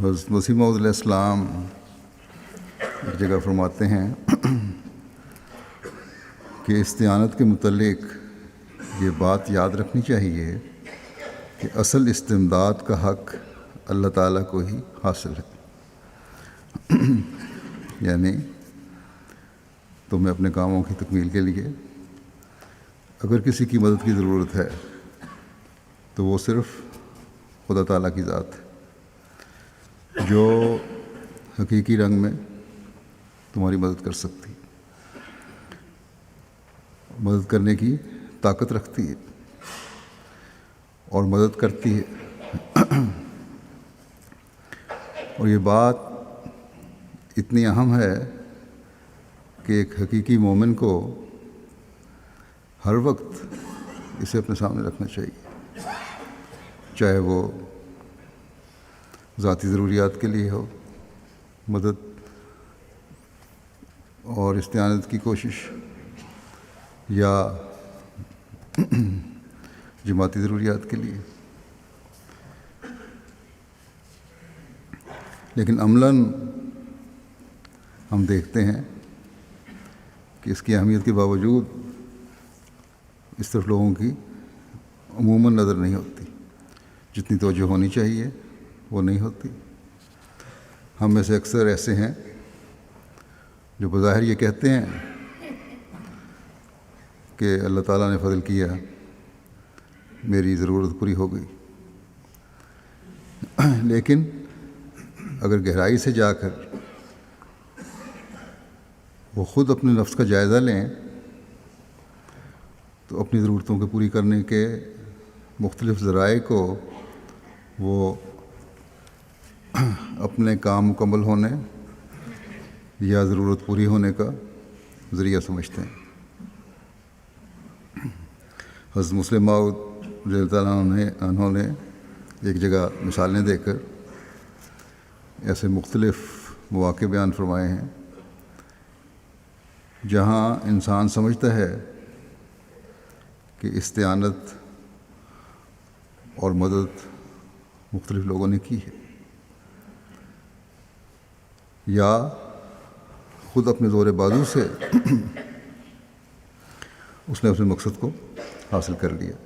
حضرت مسیح موعود علیہ السلام ایک جگہ فرماتے ہیں کہ استعانت کے متعلق یہ بات یاد رکھنی چاہیے کہ اصل استمداد کا حق اللہ تعالیٰ کو ہی حاصل ہے۔ یعنی تمہیں اپنے کاموں کی تکمیل کے لیے اگر کسی کی مدد کی ضرورت ہے تو وہ صرف خدا تعالیٰ کی ذات ہے جو حقیقی رنگ میں تمہاری مدد کر سکتی، مدد کرنے کی طاقت رکھتی ہے اور مدد کرتی ہے۔ اور یہ بات اتنی اہم ہے کہ ایک حقیقی مومن کو ہر وقت اسے اپنے سامنے رکھنا چاہیے، چاہے وہ ذاتی ضروریات کے لیے ہو مدد اور استعانت کی کوشش، یا جماعتی ضروریات کے لیے۔ لیکن عملاً ہم دیکھتے ہیں کہ اس کی اہمیت کے باوجود اس طرف لوگوں کی عموماً نظر نہیں ہوتی، جتنی توجہ ہونی چاہیے وہ نہیں ہوتی۔ ہم میں سے اکثر ایسے ہیں جو بظاہر یہ کہتے ہیں کہ اللہ تعالیٰ نے فضل کیا، میری ضرورت پوری ہو گئی، لیکن اگر گہرائی سے جا کر وہ خود اپنے نفس کا جائزہ لیں تو اپنی ضرورتوں کو پوری کرنے کے مختلف ذرائع کو وہ اپنے کام مکمل ہونے یا ضرورت پوری ہونے کا ذریعہ سمجھتے ہیں۔ حضرت مسلم موعود رضی اللہ تعالیٰ عنہ نے ایک جگہ مثالیں دے کر ایسے مختلف مواقع بیان فرمائے ہیں جہاں انسان سمجھتا ہے کہ استعانت اور مدد مختلف لوگوں نے کی ہے، یا خود اپنے زور بازو سے اس نے اپنے مقصد کو حاصل کر لیا۔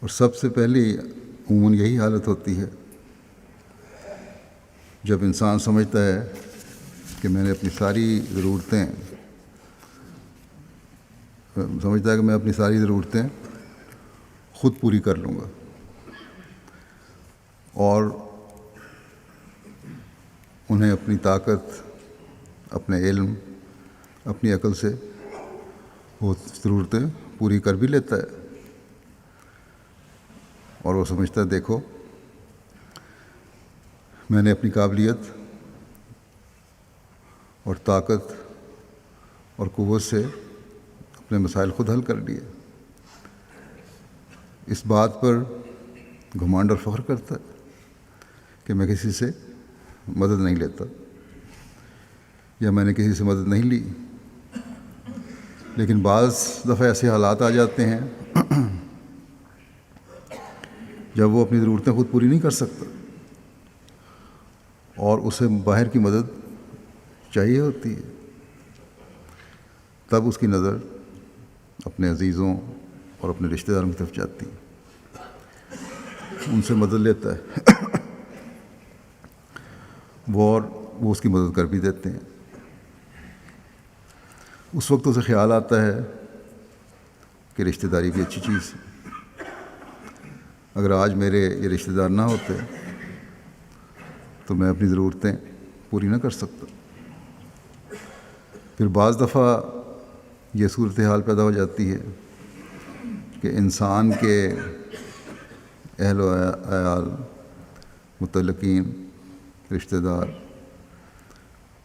اور سب سے پہلی عموماً یہی حالت ہوتی ہے جب انسان سمجھتا ہے کہ میں نے اپنی ساری ضرورتیں خود پوری کر لوں گا، اور انہیں اپنی طاقت، اپنے علم، اپنی عقل سے وہ ضرورتیں پوری کر بھی لیتا ہے، اور وہ سمجھتا ہے دیکھو میں نے اپنی قابلیت اور طاقت اور قوت سے اپنے مسائل خود حل کر لیے۔ اس بات پر گھمنڈ اور فخر کرتا ہے کہ میں کسی سے مدد نہیں لیتا، یا میں نے کسی سے مدد نہیں لی۔ لیکن بعض دفعہ ایسے حالات آ جاتے ہیں جب وہ اپنی ضرورتیں خود پوری نہیں کر سکتا اور اسے باہر کی مدد چاہیے ہوتی ہے، تب اس کی نظر اپنے عزیزوں اور اپنے رشتہ داروں کی طرف جاتی ہے، ان سے مدد لیتا ہے، وہ اس کی مدد کر بھی دیتے ہیں۔ اس وقت اسے خیال آتا ہے کہ رشتہ داری بھی اچھی چیز ہے، اگر آج میرے یہ رشتہ دار نہ ہوتے تو میں اپنی ضرورتیں پوری نہ کر سکتا۔ پھر بعض دفعہ یہ صورتحال پیدا ہو جاتی ہے کہ انسان کے اہل و عیال، متعلقین، رشتہ دار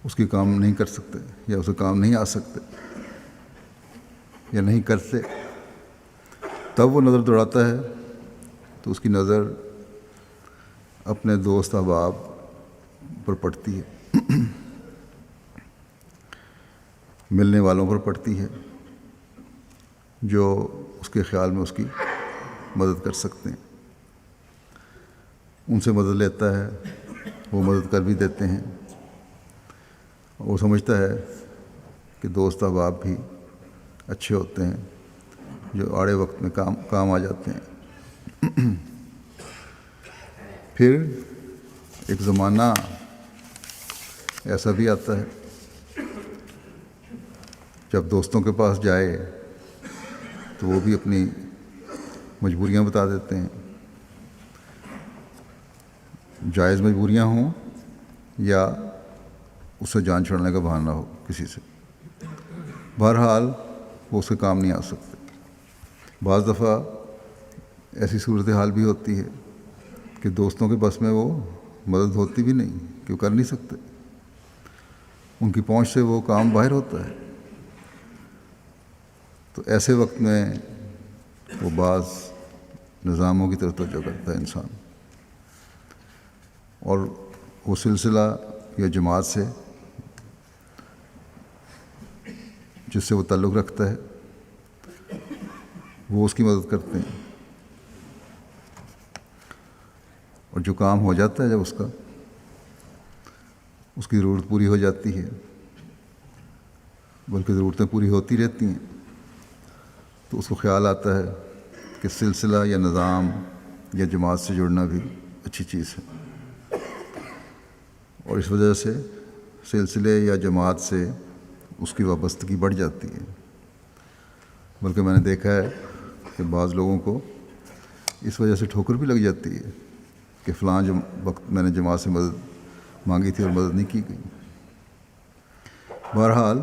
اس کی کام نہیں کر سکتے، یا اسے کام نہیں آ سکتے، یا نہیں کرتے، تب وہ نظر دوڑاتا ہے تو اس کی نظر اپنے دوست احباب پر پڑتی ہے، ملنے والوں پر پڑتی ہے جو اس کے خیال میں اس کی مدد کر سکتے ہیں۔ ان سے مدد لیتا ہے، وہ مدد کر بھی دیتے ہیں. وہ سمجھتا ہے کہ دوست احباب بھی اچھے ہوتے ہیں جو آڑے وقت میں کام آ جاتے ہیں. پھر ایک زمانہ ایسا بھی آتا ہے جب دوستوں کے پاس جائے تو وہ بھی اپنی مجبوریاں بتا دیتے ہیں، جائز مجبوریاں ہوں یا اس سے جان چھوڑنے کا بہانہ ہو کسی سے. بہرحال وہ اس کے کام نہیں آ سکتے. بعض دفعہ ایسی صورتحال بھی ہوتی ہے کہ دوستوں کے بس میں وہ مدد ہوتی بھی نہیں کہ وہ کر نہیں سکتے، ان کی پہنچ سے وہ کام باہر ہوتا ہے. تو ایسے وقت میں وہ بعض نظاموں کی طرف توجہ کرتا ہے انسان، اور وہ سلسلہ یا جماعت سے جس سے وہ تعلق رکھتا ہے وہ اس کی مدد کرتے ہیں. اور جو کام ہو جاتا ہے جب اس کی ضرورت پوری ہو جاتی ہے، بلکہ ضرورتیں پوری ہوتی رہتی ہیں، تو اس کو خیال آتا ہے کہ سلسلہ یا نظام یا جماعت سے جڑنا بھی اچھی چیز ہے. اور اس وجہ سے سلسلے یا جماعت سے اس کی وابستگی بڑھ جاتی ہے. بلکہ میں نے دیکھا ہے کہ بعض لوگوں کو اس وجہ سے ٹھوکر بھی لگ جاتی ہے کہ فلاں وقت میں نے جماعت سے مدد مانگی تھی اور مدد نہیں کی گئی. بہرحال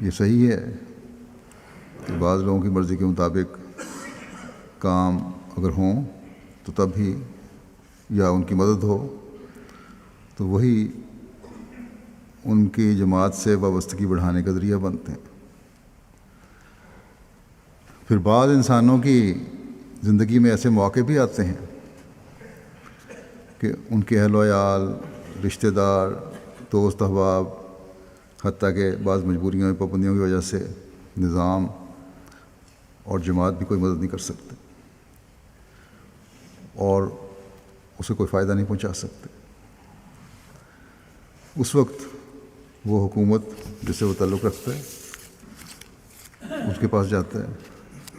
یہ صحیح ہے کہ بعض لوگوں کی مرضی کے مطابق کام اگر ہوں تو تب ہی، یا ان کی مدد ہو تو وہی ان کی جماعت سے وابستگی بڑھانے کا ذریعہ بنتے ہیں. پھر بعض انسانوں کی زندگی میں ایسے موقع بھی آتے ہیں کہ ان کے اہل و عیال، رشتہ دار، دوست احباب، حتیٰ کہ بعض مجبوریوں اور پابندیوں کی وجہ سے نظام اور جماعت بھی کوئی مدد نہیں کر سکتے اور اسے کوئی فائدہ نہیں پہنچا سکتے. اس وقت وہ حکومت جس سے وہ تعلق رکھتا ہے اس کے پاس جاتا ہے،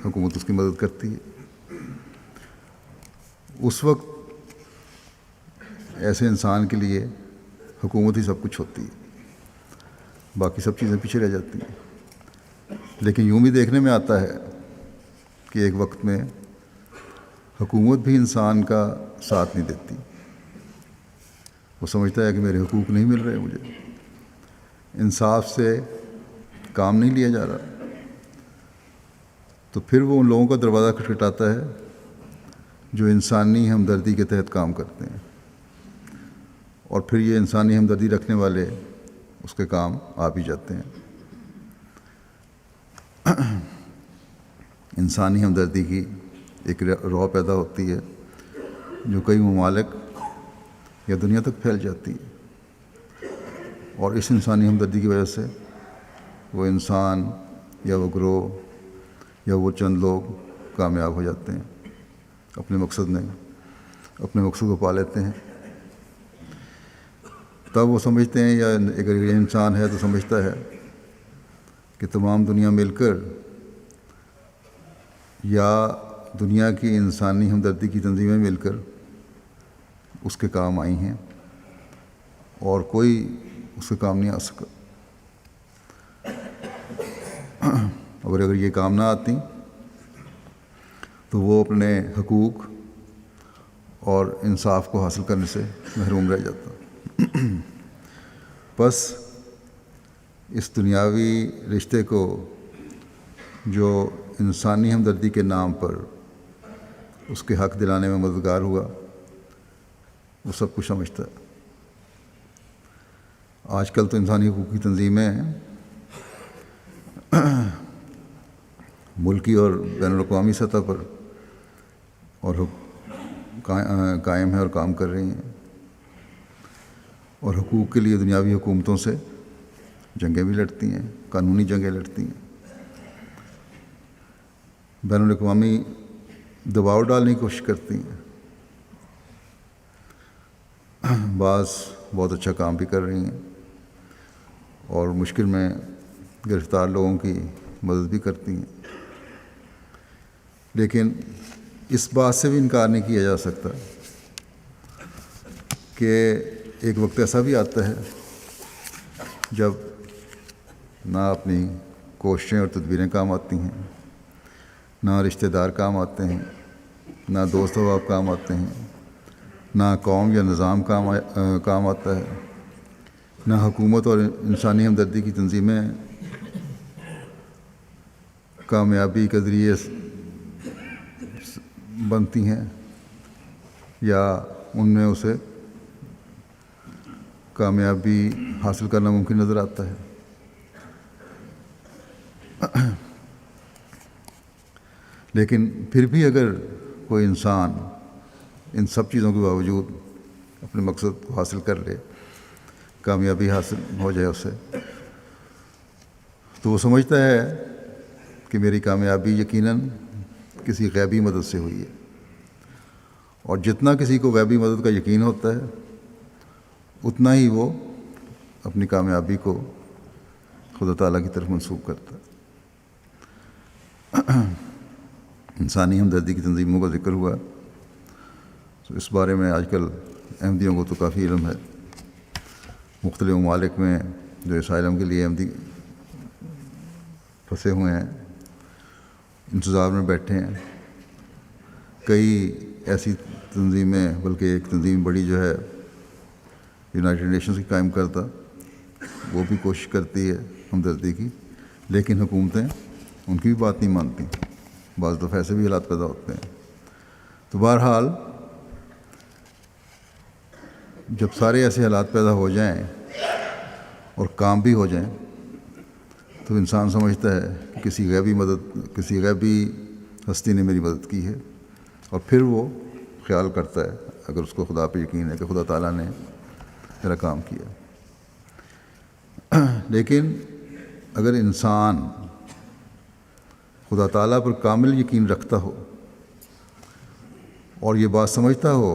حکومت اس کی مدد کرتی ہے. اس وقت ایسے انسان کے لیے حکومت ہی سب کچھ ہوتی ہے، باقی سب چیزیں پیچھے رہ جاتی ہیں. لیکن یوں بھی دیکھنے میں آتا ہے کہ ایک وقت میں حکومت بھی انسان کا ساتھ نہیں دیتی. وہ سمجھتا ہے کہ میرے حقوق نہیں مل رہے، مجھے انصاف سے کام نہیں لیا جا رہا. تو پھر وہ ان لوگوں کا دروازہ کھٹکھٹاتا ہے جو انسانی ہمدردی کے تحت کام کرتے ہیں، اور پھر یہ انسانی ہمدردی رکھنے والے اس کے کام آ بھی جاتے ہیں. انسانی ہمدردی کی ایک رو پیدا ہوتی ہے جو کئی ممالک یا دنیا تک پھیل جاتی ہے، اور اس انسانی ہمدردی کی وجہ سے وہ انسان یا وہ گروہ یا وہ چند لوگ کامیاب ہو جاتے ہیں، اپنے مقصد کو پا لیتے ہیں. تب وہ سمجھتے ہیں، یا اگر یہ انسان ہے تو سمجھتا ہے کہ تمام دنیا مل کر یا دنیا کی انسانی ہمدردی کی تنظیمیں مل کر اس کے کام آئی ہیں اور کوئی اس کے کام نہیں آ سکا. اور اگر یہ کام نہ آتی تو وہ اپنے حقوق اور انصاف کو حاصل کرنے سے محروم رہ جاتا. بس اس دنیاوی رشتے کو جو انسانی ہمدردی کے نام پر اس کے حق دلانے میں مددگار ہوا، وہ سب کچھ سمجھتا ہے. آج کل تو انسانی حقوق کی تنظیمیں ملکی اور بین الاقوامی سطح پر اور قائم ہیں اور کام کر رہی ہیں، اور حقوق کے لیے دنیاوی حکومتوں سے جنگیں بھی لڑتی ہیں، قانونی جنگیں لڑتی ہیں، بین الاقوامی دباؤ ڈالنے کی کوشش کرتی ہیں. بعض بہت اچھا کام بھی کر رہی ہیں اور مشکل میں گرفتار لوگوں کی مدد بھی کرتی ہیں، لیکن اس بات سے بھی انکار نہیں کیا جا سکتا کہ ایک وقت ایسا بھی آتا ہے جب نہ اپنی کوششیں اور تدبیریں کام آتی ہیں، نہ رشتہ دار کام آتے ہیں، نہ دوست احباب کام آتے ہیں، نہ قوم یا نظام کام آتا ہے، نہ حکومت اور انسانی ہمدردی کی تنظیمیں کامیابی کے ذریعے بنتی ہیں یا ان میں اسے کامیابی حاصل کرنا ممکن نظر آتا ہے۔ لیکن پھر بھی اگر کوئی انسان ان سب چیزوں کے باوجود اپنے مقصد کو حاصل کر لے، کامیابی حاصل ہو جائے اسے، تو وہ سمجھتا ہے کہ میری کامیابی یقیناً کسی غیبی مدد سے ہوئی ہے، اور جتنا کسی کو غیبی مدد کا یقین ہوتا ہے اتنا ہی وہ اپنی کامیابی کو خدا تعالیٰ کی طرف منسوب کرتا ہے۔ انسانی ہمدردی کی تنظیموں کا ذکر ہوا، تو اس بارے میں آج کل احمدیوں کو تو کافی علم ہے۔ مختلف ممالک میں جو اسائلم کے لیے احمدی پھنسے ہوئے ہیں، انتظار میں بیٹھے ہیں، کئی ایسی تنظیمیں، بلکہ ایک تنظیم بڑی جو ہے یونائٹڈ نیشنز کی قائم کردہ، وہ بھی کوشش کرتی ہے ہمدردی کی، لیکن حکومتیں ان کی بھی بات نہیں مانتی، بعض دفعہ ایسے بھی حالات پیدا ہوتے ہیں۔ تو بہرحال جب سارے ایسے حالات پیدا ہو جائیں اور کام بھی ہو جائیں تو انسان سمجھتا ہے کہ کسی غیبی ہستی نے میری مدد کی ہے، اور پھر وہ خیال کرتا ہے، اگر اس کو خدا پہ یقین ہے، کہ خدا تعالیٰ نے میرا کام کیا۔ لیکن اگر انسان خدا تعالیٰ پر کامل یقین رکھتا ہو اور یہ بات سمجھتا ہو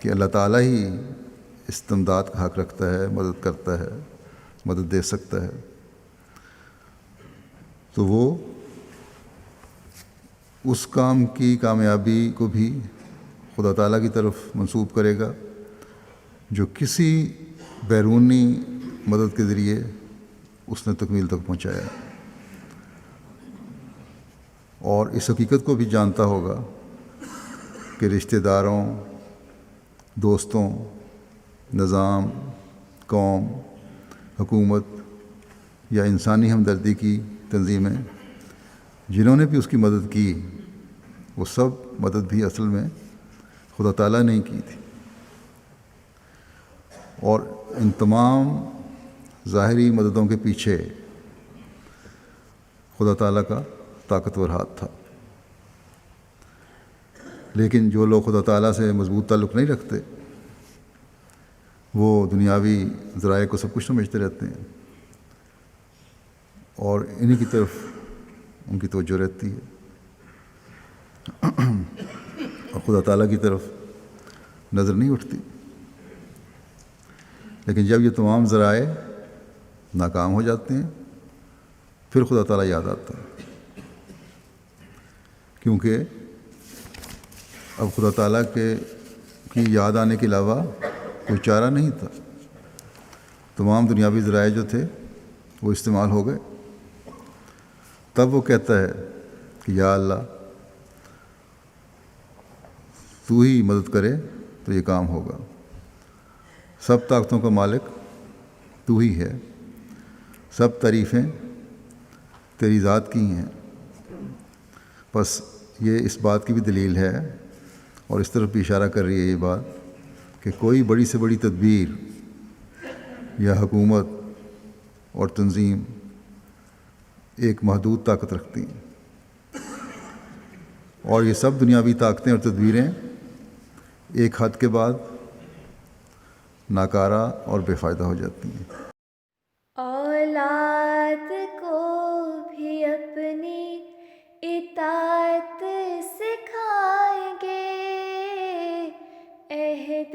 کہ اللہ تعالیٰ ہی استمداد کا حق رکھتا ہے، مدد کرتا ہے، مدد دے سکتا ہے، تو وہ اس کام کی کامیابی کو بھی خدا تعالیٰ کی طرف منسوب کرے گا جو کسی بیرونی مدد کے ذریعے اس نے تکمیل تک پہنچایا، اور اس حقیقت کو بھی جانتا ہوگا کہ رشتہ داروں، دوستوں، نظام، قوم، حکومت یا انسانی ہمدردی کی تنظیمیں جنہوں نے بھی اس کی مدد کی، وہ سب مدد بھی اصل میں خدا تعالیٰ نے ہی کی تھی، اور ان تمام ظاہری مددوں کے پیچھے خدا تعالیٰ کا طاقتور ہاتھ تھا۔ لیکن جو لوگ خدا تعالیٰ سے مضبوط تعلق نہیں رکھتے، وہ دنیاوی ذرائع کو سب کچھ سمجھتے رہتے ہیں، اور انہی کی طرف ان کی توجہ رہتی ہے، اور خدا تعالیٰ کی طرف نظر نہیں اٹھتی۔ لیکن جب یہ تمام ذرائع ناکام ہو جاتے ہیں، پھر خدا تعالیٰ یاد آتا ہے، کیونکہ اب خدا تعالیٰ کی یاد آنے کے علاوہ کوئی چارہ نہیں تھا۔ تمام دنیاوی ذرائع جو تھے وہ استعمال ہو گئے۔ تب وہ کہتا ہے کہ یا اللہ، تو ہی مدد کرے تو یہ کام ہوگا، سب طاقتوں کا مالک تو ہی ہے، سب تعریفیں تیری ذات کی ہیں۔ بس یہ اس بات کی بھی دلیل ہے، اور اس طرف بھی اشارہ کر رہی ہے یہ بات، کہ کوئی بڑی سے بڑی تدبیر یا حکومت اور تنظیم ایک محدود طاقت رکھتی ہیں، اور یہ سب دنیاوی طاقتیں اور تدبیریں ایک حد کے بعد ناکارہ اور بے فائدہ ہو جاتی ہیں۔ اولاد کو بھی اپنی اطاعت سکھائیں گے، عہد